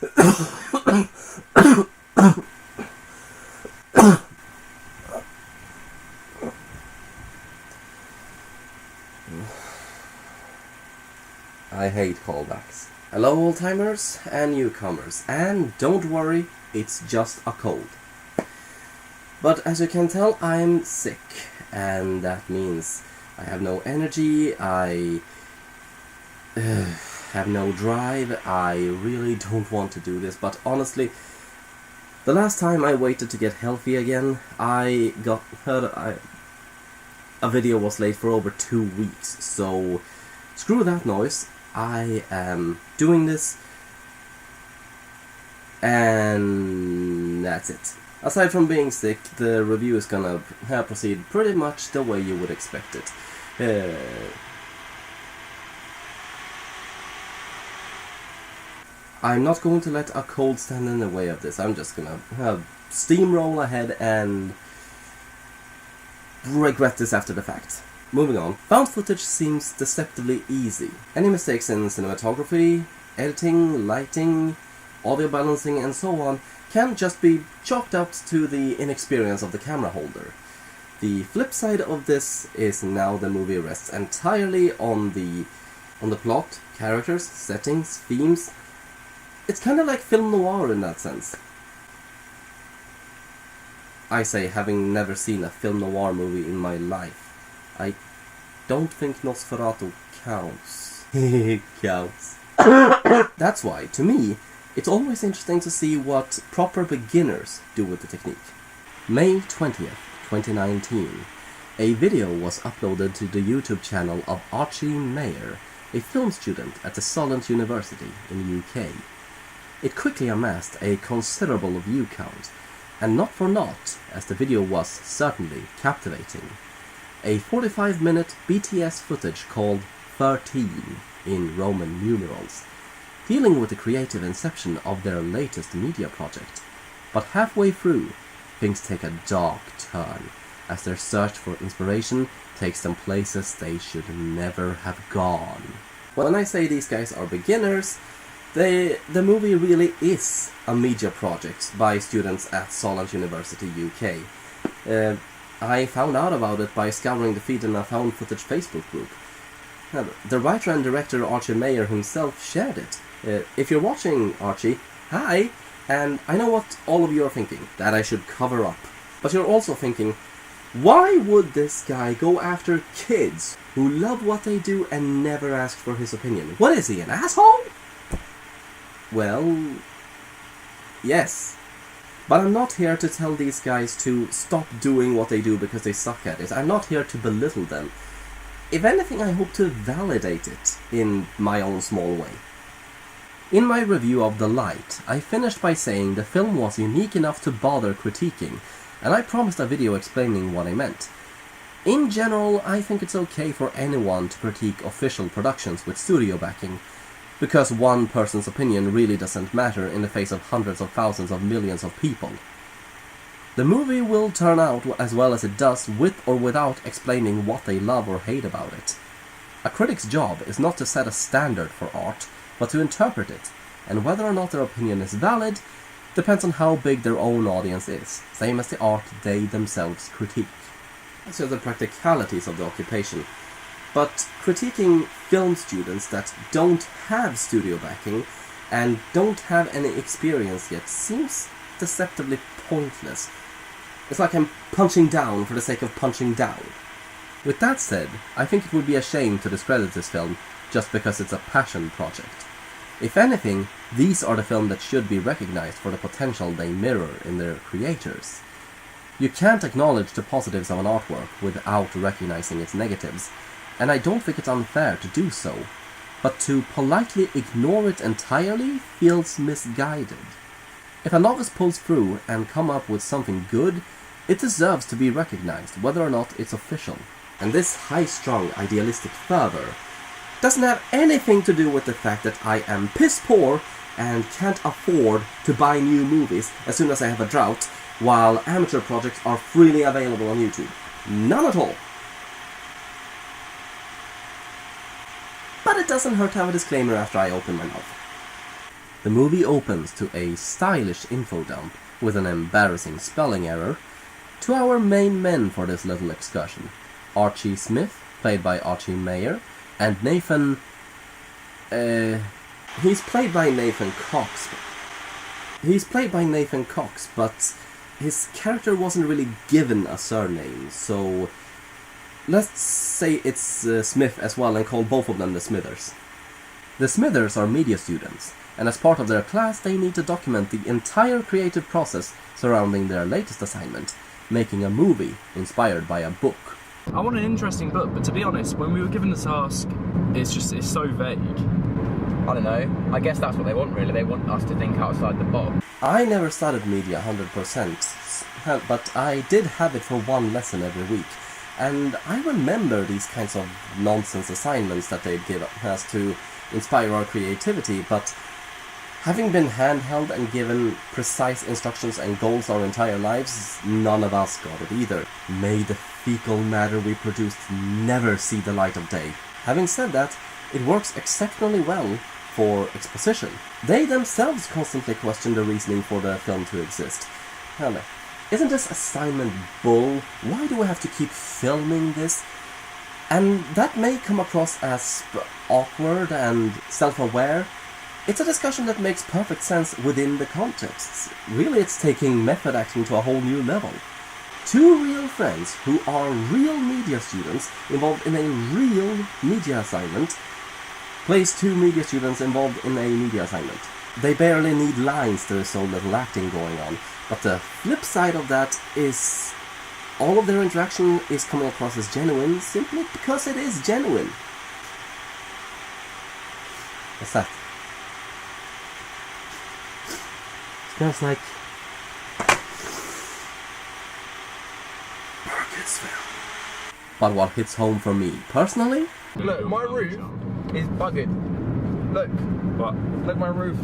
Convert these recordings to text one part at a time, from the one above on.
I hate callbacks. Hello old-timers and newcomers, and don't worry, it's just a cold. But as you can tell, I'm sick, and that means I have no energy, I have no drive, I really don't want to do this, but honestly, the last time I waited to get healthy again, I got heard a video was late for over 2 weeks, so screw that noise. I am doing this, and that's it. Aside from being sick, the review is gonna proceed pretty much the way you would expect it. I'm not going to let a cold stand in the way of this. I'm just gonna steamroll ahead and regret this after the fact. Moving on. Found footage seems deceptively easy. Any mistakes in cinematography, editing, lighting, audio balancing and so on can just be chalked up to the inexperience of the camera holder. The flip side of this is now the movie rests entirely on the plot, characters, settings, themes. It's kind of like film noir in that sense. I say, having never seen a film noir movie in my life. I don't think Nosferatu counts. It counts. That's why, to me, it's always interesting to see what proper beginners do with the technique. May 20th, 2019, a video was uploaded to the YouTube channel of Archie Mayer, a film student at the XIII University in the UK. It quickly amassed a considerable view count, and not for naught, as the video was certainly captivating. A 45-minute BTS footage called 13 in Roman numerals, dealing with the creative inception of their latest media project. But halfway through, things take a dark turn, as their search for inspiration takes them places they should never have gone. When I say these guys are beginners, the movie really is a media project by students at XIII University UK. I found out about it by scouring the feed in a found footage Facebook group. The writer and director Archie Mayer himself shared it. If you're watching, Archie, hi! And I know what all of you are thinking, that I should cover up. But you're also thinking, why would this guy go after kids who love what they do and never ask for his opinion? What is he, an asshole? Well, yes. But I'm not here to tell these guys to stop doing what they do because they suck at it. I'm not here to belittle them. If anything, I hope to validate it in my own small way. In my review of The Light, I finished by saying the film was unique enough to bother critiquing, and I promised a video explaining what I meant. In general, I think it's okay for anyone to critique official productions with studio backing, because one person's opinion really doesn't matter in the face of hundreds of thousands of millions of people. The movie will turn out as well as it does with or without explaining what they love or hate about it. A critic's job is not to set a standard for art, but to interpret it, and whether or not their opinion is valid depends on how big their own audience is, same as the art they themselves critique. These are the practicalities of the occupation. But critiquing film students that don't have studio backing and don't have any experience yet seems deceptively pointless. It's like I'm punching down for the sake of punching down. With that said, I think it would be a shame to discredit this film just because it's a passion project. If anything, these are the films that should be recognized for the potential they mirror in their creators. You can't acknowledge the positives of an artwork without recognizing its negatives, and I don't think it's unfair to do so, but to politely ignore it entirely feels misguided. If a novice pulls through and come up with something good, it deserves to be recognized, whether or not it's official. And this high-strung idealistic fervor doesn't have anything to do with the fact that I am piss poor and can't afford to buy new movies as soon as I have a drought, while amateur projects are freely available on YouTube. None at all. But it doesn't hurt to have a disclaimer after I open my mouth. The movie opens to a stylish info dump with an embarrassing spelling error to our main men for this little excursion. Archie Smith, played by Archie Mayer, and Nathan... he's played by Nathan Cox. He's played by Nathan Cox, but his character wasn't really given a surname, so let's say it's Smith as well and call both of them the Smithers. The Smithers are media students, and as part of their class they need to document the entire creative process surrounding their latest assignment, making a movie inspired by a book. I want an interesting book, but to be honest, when we were given the task, it's so vague. I don't know. I guess that's what they want, really. They want us to think outside the box. I never studied media 100%, but I did have it for one lesson every week, and I remember these kinds of nonsense assignments that they'd give us to inspire our creativity, but having been handheld and given precise instructions and goals our entire lives, none of us got it either. May the fecal matter we produced never see the light of day. Having said that, it works exceptionally well for exposition. They themselves constantly question the reasoning for the film to exist. Hell, isn't this assignment bull? Why do we have to keep filming this? And that may come across as awkward and self-aware. It's a discussion that makes perfect sense within the contexts. Really, it's taking method acting to a whole new level. Two real friends who are real media students involved in a real media assignment plays two media students involved in a media assignment. They barely need lines, there is so little acting going on. But the flip side of that is all of their interaction is coming across as genuine simply because it is genuine. What's that? Smells like Burkittsville. But what hits home for me personally? Look, my roof is buggered. Look. What? Look, my roof.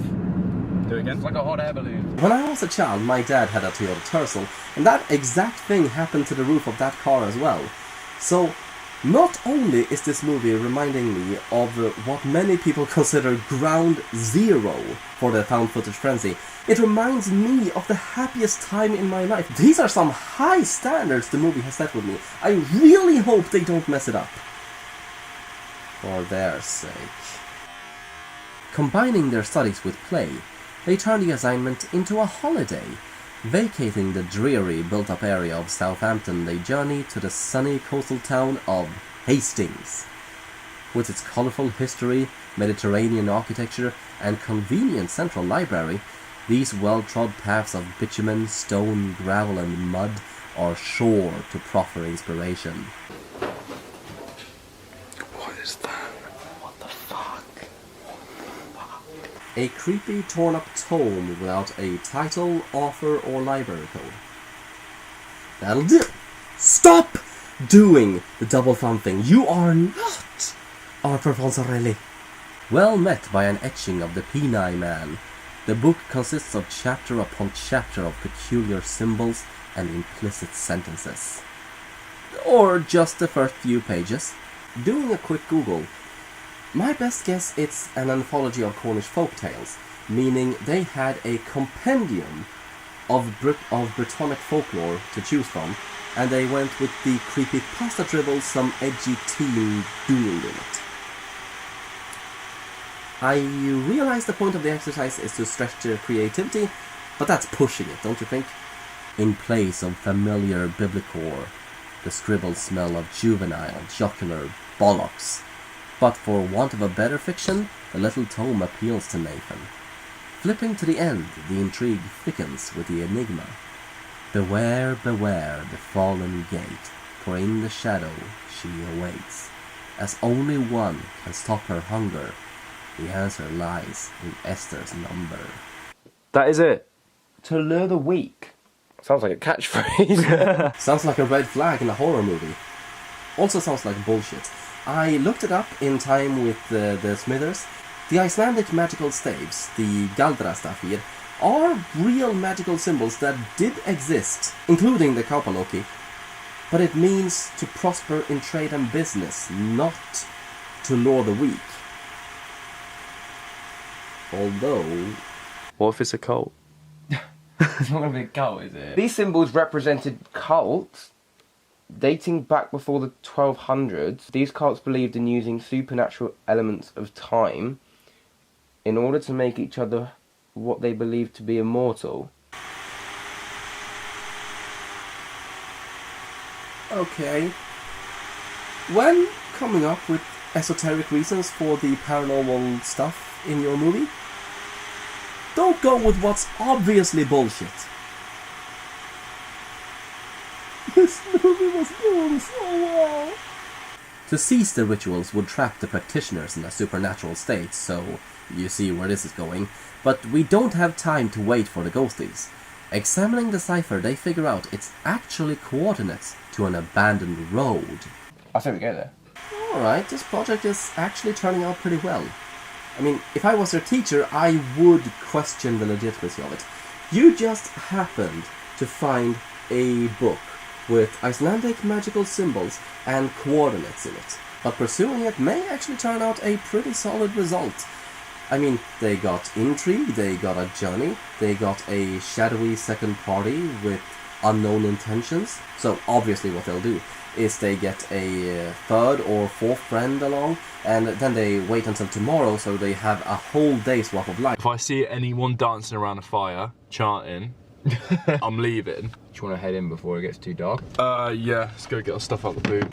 Do it again. It's like a hot air balloon. When I was a child, my dad had a Toyota Tercel, and that exact thing happened to the roof of that car as well. So, not only is this movie reminding me of what many people consider ground zero for the found footage frenzy, it reminds me of the happiest time in my life. These are some high standards the movie has set with me. I really hope they don't mess it up. For their sake. Combining their studies with play, they turn the assignment into a holiday. Vacating the dreary built-up area of Southampton, they journey to the sunny coastal town of Hastings. With its colourful history, Mediterranean architecture, and convenient central library, these well-trod paths of bitumen, stone, gravel and mud are sure to proffer inspiration. What is that? What the fuck? A creepy, torn-up tome without a title, author, or library code. That'll do! Stop doing the double thumb thing! You are not Arthur Fonzarelli! Well met by an etching of the Peni Man, the book consists of chapter upon chapter of peculiar symbols and implicit sentences. Or just the first few pages. Doing a quick Google, my best guess it's an anthology of Cornish folk tales, meaning they had a compendium of Brittonic folklore to choose from, and they went with the creepypasta dribble some edgy teen doing in it. I realize the point of the exercise is to stretch your creativity, but that's pushing it, don't you think? In place of familiar biblicore, the scribbles smell of juvenile, jocular bollocks. But for want of a better fiction, the little tome appeals to Nathan. Flipping to the end, the intrigue thickens with the enigma. Beware, beware the fallen gate, for in the shadow she awaits. As only one can stop her hunger, the answer lies in Esther's number. That is it. To lure the weak. Sounds like a catchphrase. Sounds like a red flag in a horror movie. Also sounds like bullshit. I looked it up in time with the Smithers. The Icelandic magical staves, the Galdrastafir, are real magical symbols that did exist, including the Kaupaloki. But it means to prosper in trade and business, not to lure the weak. Although... What if it's a cult? It's not going to be a cult, is it? These symbols represented cults dating back before the 1200s. These cults believed in using supernatural elements of time in order to make each other what they believed to be immortal. Okay. When coming up with esoteric reasons for the paranormal stuff in your movie, don't go with what's obviously bullshit. This movie was doing so well. To cease the rituals would trap the practitioners in a supernatural state, so you see where this is going. But we don't have time to wait for the ghosties. Examining the cipher, they figure out it's actually coordinates to an abandoned road. I say we go there. Alright, this project is actually turning out pretty well. I mean, if I was their teacher, I would question the legitimacy of it. You just happened to find a book with Icelandic magical symbols and coordinates in it. But pursuing it may actually turn out a pretty solid result. I mean, they got intrigue, they got a journey, they got a shadowy second party with unknown intentions. So obviously what they'll do is they get a third or fourth friend along, and then they wait until tomorrow so they have a whole day's worth of life. If I see anyone dancing around a fire, chanting, I'm leaving. Do you want to head in before it gets too dark? Yeah, let's go get our stuff out the boot.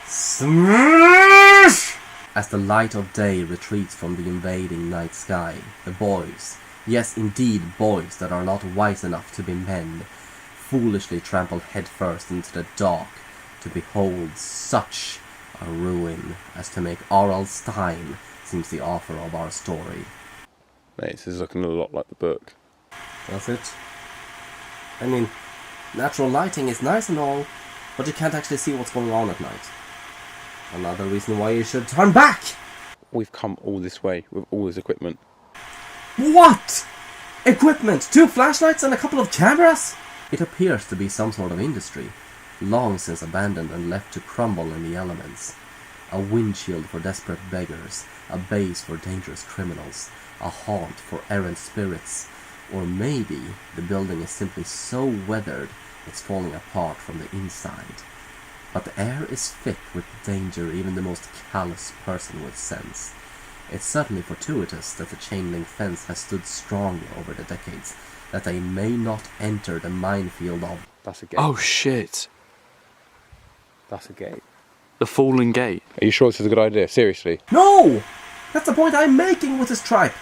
Smash! As the light of day retreats from the invading night sky, the boys, yes indeed boys that are not wise enough to be men, foolishly trample headfirst into the dark to behold such a ruin as to make R.L. Stein seems the author of our story. Mate, this is looking a lot like the book. That's it. I mean, natural lighting is nice and all, but you can't actually see what's going on at night. Another reason why you should turn back! We've come all this way with all this equipment. What? Equipment? 2 flashlights and a couple of cameras? It appears to be some sort of industry, long since abandoned and left to crumble in the elements. A windshield for desperate beggars, a base for dangerous criminals, a haunt for errant spirits, or maybe the building is simply so weathered it's falling apart from the inside. But the air is thick with danger even the most callous person with sense. It's certainly fortuitous that the chain-link fence has stood strong over the decades, that they may not enter the minefield of... That's a gate. Oh shit. That's a gate. The falling gate. Are you sure this is a good idea? Seriously? No! That's the point I'm making with this tripe!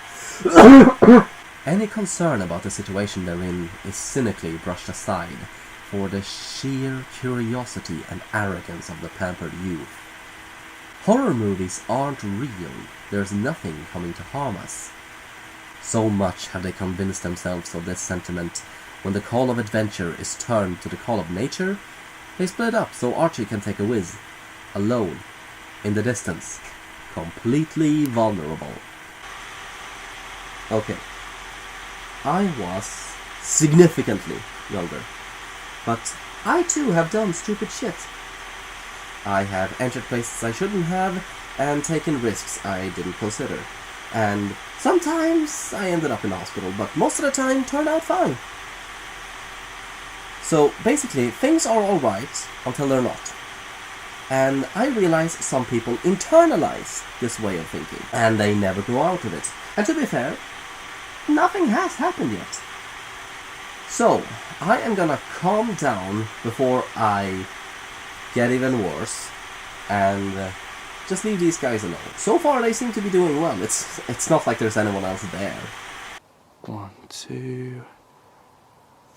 Any concern about the situation they're in is cynically brushed aside for the sheer curiosity and arrogance of the pampered youth. Horror movies aren't real. There's nothing coming to harm us. So much have they convinced themselves of this sentiment. When the call of adventure is turned to the call of nature, they split up so Archie can take a whiz, alone, in the distance, completely vulnerable. Okay, I was significantly younger, but I too have done stupid shit. I have entered places I shouldn't have, and taken risks I didn't consider. And sometimes I ended up in the hospital, but most of the time turned out fine. So basically, things are alright until they're not. And I realize some people internalize this way of thinking, and they never grow out of it. And to be fair, nothing has happened yet. So, I am gonna calm down before I get even worse, and just leave these guys alone. So far they seem to be doing well. It's not like there's anyone else there. 1, 2,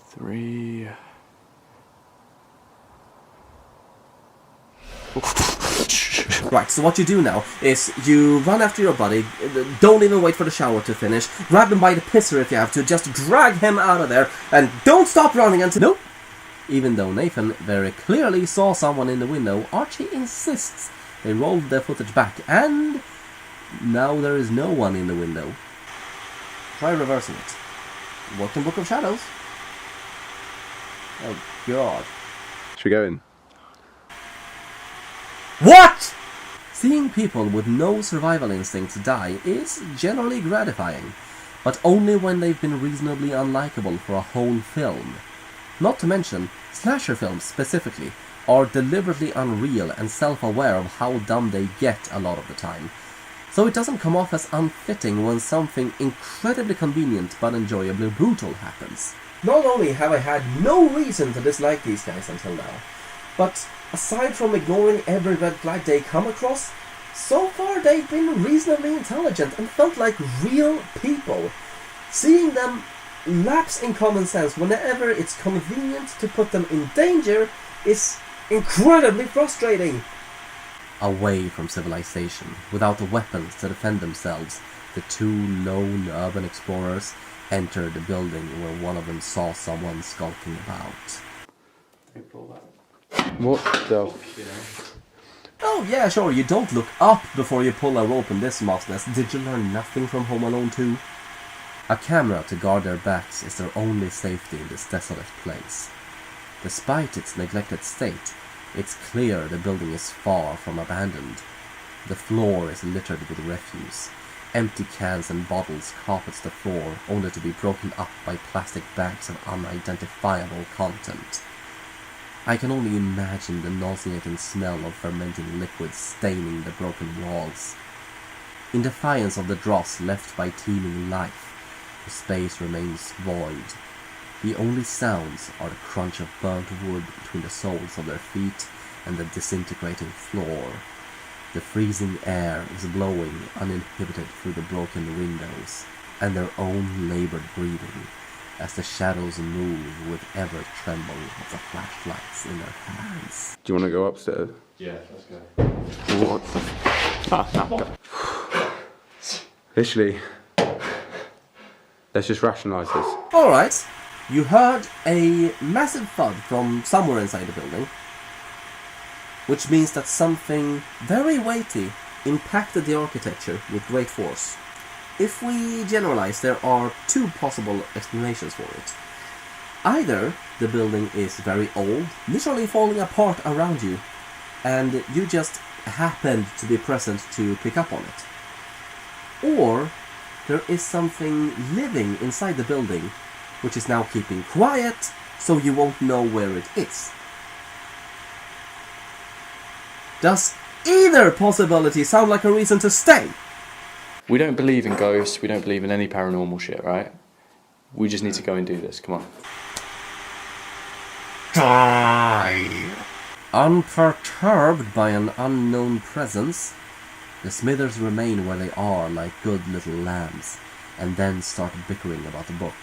3. Right, so what you do now is you run after your buddy, don't even wait for the shower to finish, grab him by the pisser if you have to, just drag him out of there, and don't stop running until... Nope! Even though Nathan very clearly saw someone in the window, Archie insists they rolled their footage back, and now there is no one in the window. Try reversing it. Worked in Book of Shadows. Oh god. Should we go in? What?! Seeing people with no survival instincts die is generally gratifying, but only when they've been reasonably unlikable for a whole film. Not to mention, slasher films specifically are deliberately unreal and self-aware of how dumb they get a lot of the time, so it doesn't come off as unfitting when something incredibly convenient but enjoyably brutal happens. Not only have I had no reason to dislike these guys until now, but aside from ignoring every red flag they come across, so far they've been reasonably intelligent and felt like real people. Seeing them lapse in common sense whenever it's convenient to put them in danger is incredibly frustrating. Away from civilization, without the weapons to defend themselves, the two lone urban explorers entered the building where one of them saw someone skulking about. What the? Oh yeah, sure, you don't look up before you pull a rope in this mouse nest. Did you learn nothing from Home Alone 2? A camera to guard their backs is their only safety in this desolate place. Despite its neglected state, it's clear the building is far from abandoned. The floor is littered with refuse. Empty cans and bottles carpets the floor, only to be broken up by plastic bags of unidentifiable content. I can only imagine the nauseating smell of fermenting liquids staining the broken walls. In defiance of the dross left by teeming life, the space remains void. The only sounds are the crunch of burnt wood between the soles of their feet and the disintegrating floor. The freezing air is blowing uninhibited through the broken windows, and their own labored breathing, as the shadows move with ever tremble of the flashlights in their hands. Do you want to go upstairs? Yeah, let's go. What? No. Literally, let's just rationalise this. Alright, you heard a massive thud from somewhere inside the building, which means that something very weighty impacted the architecture with great force. If we generalize, there are two possible explanations for it. Either the building is very old, literally falling apart around you, and you just happened to be present to pick up on it. Or there is something living inside the building, which is now keeping quiet, so you won't know where it is. Does either possibility sound like a reason to stay? We don't believe in ghosts, we don't believe in any paranormal shit, right? We just need to go and do this, come on. Die! Unperturbed by an unknown presence, the Smithers remain where they are like good little lambs, and then start bickering about the book.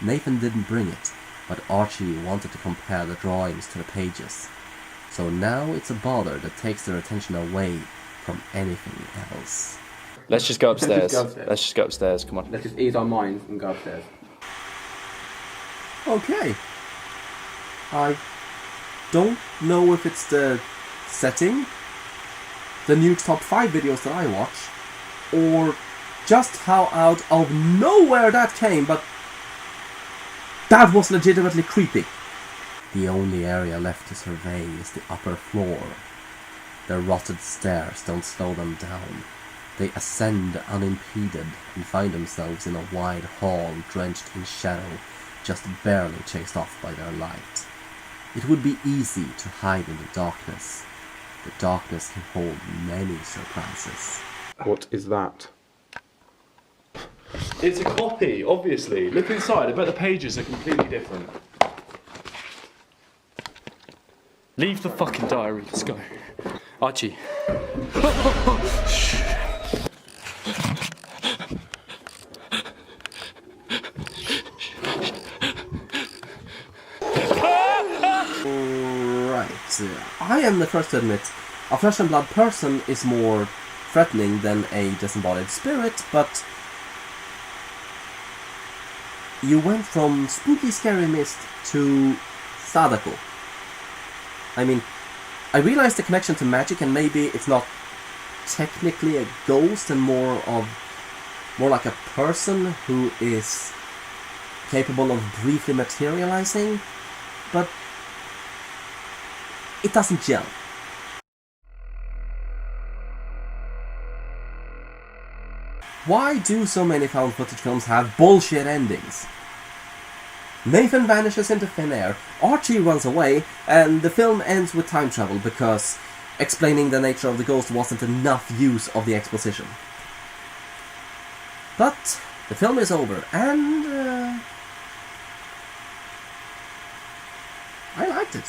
Nathan didn't bring it, but Archie wanted to compare the drawings to the pages. So now it's a bother that takes their attention away from anything else. Let's just go upstairs. Let's just go upstairs. Come on. Let's just ease our minds and go upstairs. Okay. I don't know if it's the setting, the new top 5 videos that I watch, or just how out of nowhere that came, but that was legitimately creepy. The only area left to survey is the upper floor. Their rotted stairs don't slow them down. They ascend unimpeded and find themselves in a wide hall drenched in shadow, just barely chased off by their light. It would be easy to hide in the darkness. The darkness can hold many surprises. What is that? It's a copy, obviously. Look inside, I bet the pages are completely different. Leave the fucking diary, let's go. Archie. I am the first to admit, a flesh and blood person is more threatening than a disembodied spirit, but you went from spooky scary mist to Sadako. I mean, I realize the connection to magic, and maybe it's not technically a ghost and more like a person who is capable of briefly materializing, but it doesn't gel. Why do so many found footage films have bullshit endings? Nathan vanishes into thin air, Archie runs away, and the film ends with time travel because explaining the nature of the ghost wasn't enough use of the exposition. But the film is over, and I liked it.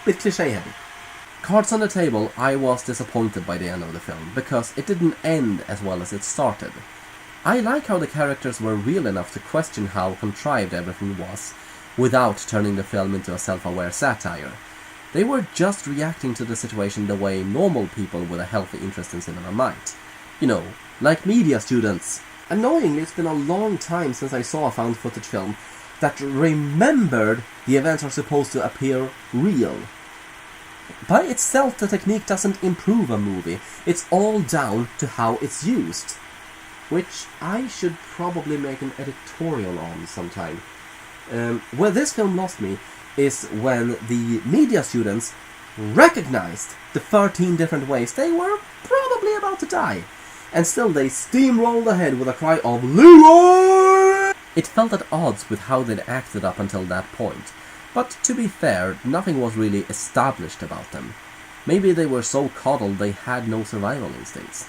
Bit cliché heavy. Cards on the table, I was disappointed by the end of the film, because it didn't end as well as it started. I like how the characters were real enough to question how contrived everything was, without turning the film into a self-aware satire. They were just reacting to the situation the way normal people with a healthy interest in cinema might. You know, like media students. Annoyingly, it's been a long time since I saw a found footage film that remembered the events are supposed to appear real. By itself, the technique doesn't improve a movie. It's all down to how it's used. Which I should probably make an editorial on sometime. Where this film lost me is when the media students recognized the 13 different ways they were probably about to die. And still they steamrolled ahead with a cry of "Leroy!" It felt at odds with how they'd acted up until that point. But to be fair, nothing was really established about them. Maybe they were so coddled they had no survival instincts.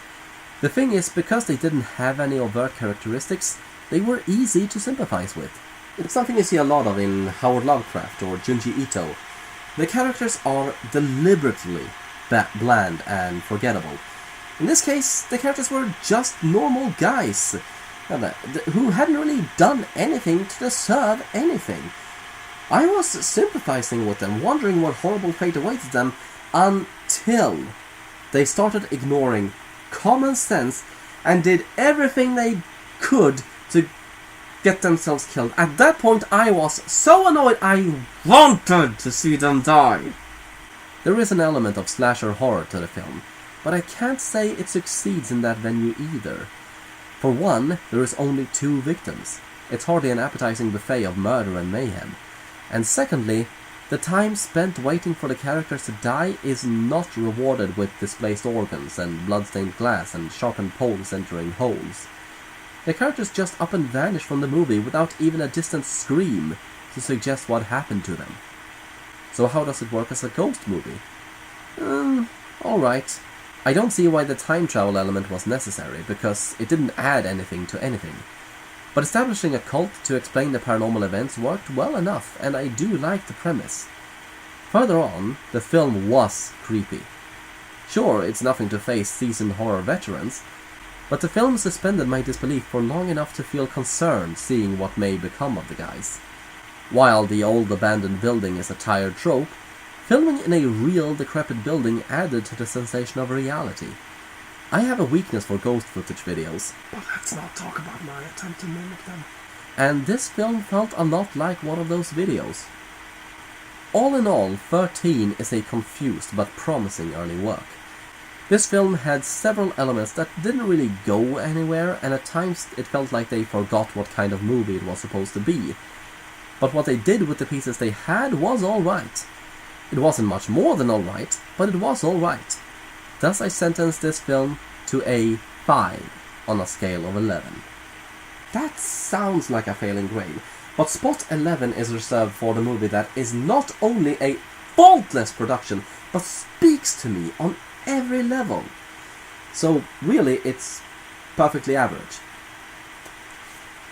The thing is, because they didn't have any overt characteristics, they were easy to sympathize with. It's something you see a lot of in Howard Lovecraft or Junji Ito. The characters are deliberately bland and forgettable. In this case, the characters were just normal guys who hadn't really done anything to deserve anything. I was sympathizing with them, wondering what horrible fate awaited them, until they started ignoring common sense and did everything they could to get themselves killed. At that point, I was so annoyed I wanted to see them die. There is an element of slasher horror to the film, but I can't say it succeeds in that venue either. For one, there is only 2 victims. It's hardly an appetizing buffet of murder and mayhem. And secondly, the time spent waiting for the characters to die is not rewarded with displaced organs and bloodstained glass and sharpened poles entering holes. The characters just up and vanish from the movie without even a distant scream to suggest what happened to them. So how does it work as a ghost movie? Alright. I don't see why the time travel element was necessary, because it didn't add anything to anything. But establishing a cult to explain the paranormal events worked well enough, and I do like the premise. Further on, the film was creepy. Sure, it's nothing to face seasoned horror veterans, but the film suspended my disbelief for long enough to feel concerned seeing what may become of the guys. While the old abandoned building is a tired trope, filming in a real decrepit building added to the sensation of reality. I have a weakness for ghost footage videos, but let's not talk about my attempt to mimic them. And this film felt a lot like one of those videos. All in all, 13 is a confused but promising early work. This film had several elements that didn't really go anywhere, and at times it felt like they forgot what kind of movie it was supposed to be. But what they did with the pieces they had was alright. It wasn't much more than alright, but it was alright. Thus I sentence this film to a 5 on a scale of 11. That sounds like a failing grade, but spot 11 is reserved for the movie that is not only a faultless production, but speaks to me on every level. So really, it's perfectly average.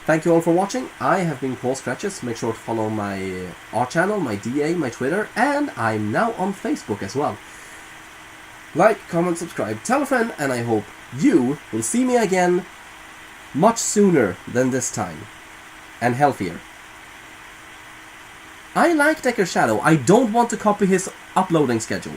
Thank you all for watching. I have been Paul Scratches. Make sure to follow my art channel, my DA, my Twitter, and I'm now on Facebook as well. Like, comment, subscribe, tell a friend, and I hope you will see me again much sooner than this time. And healthier. I like Decker's Shadow. I don't want to copy his uploading schedule.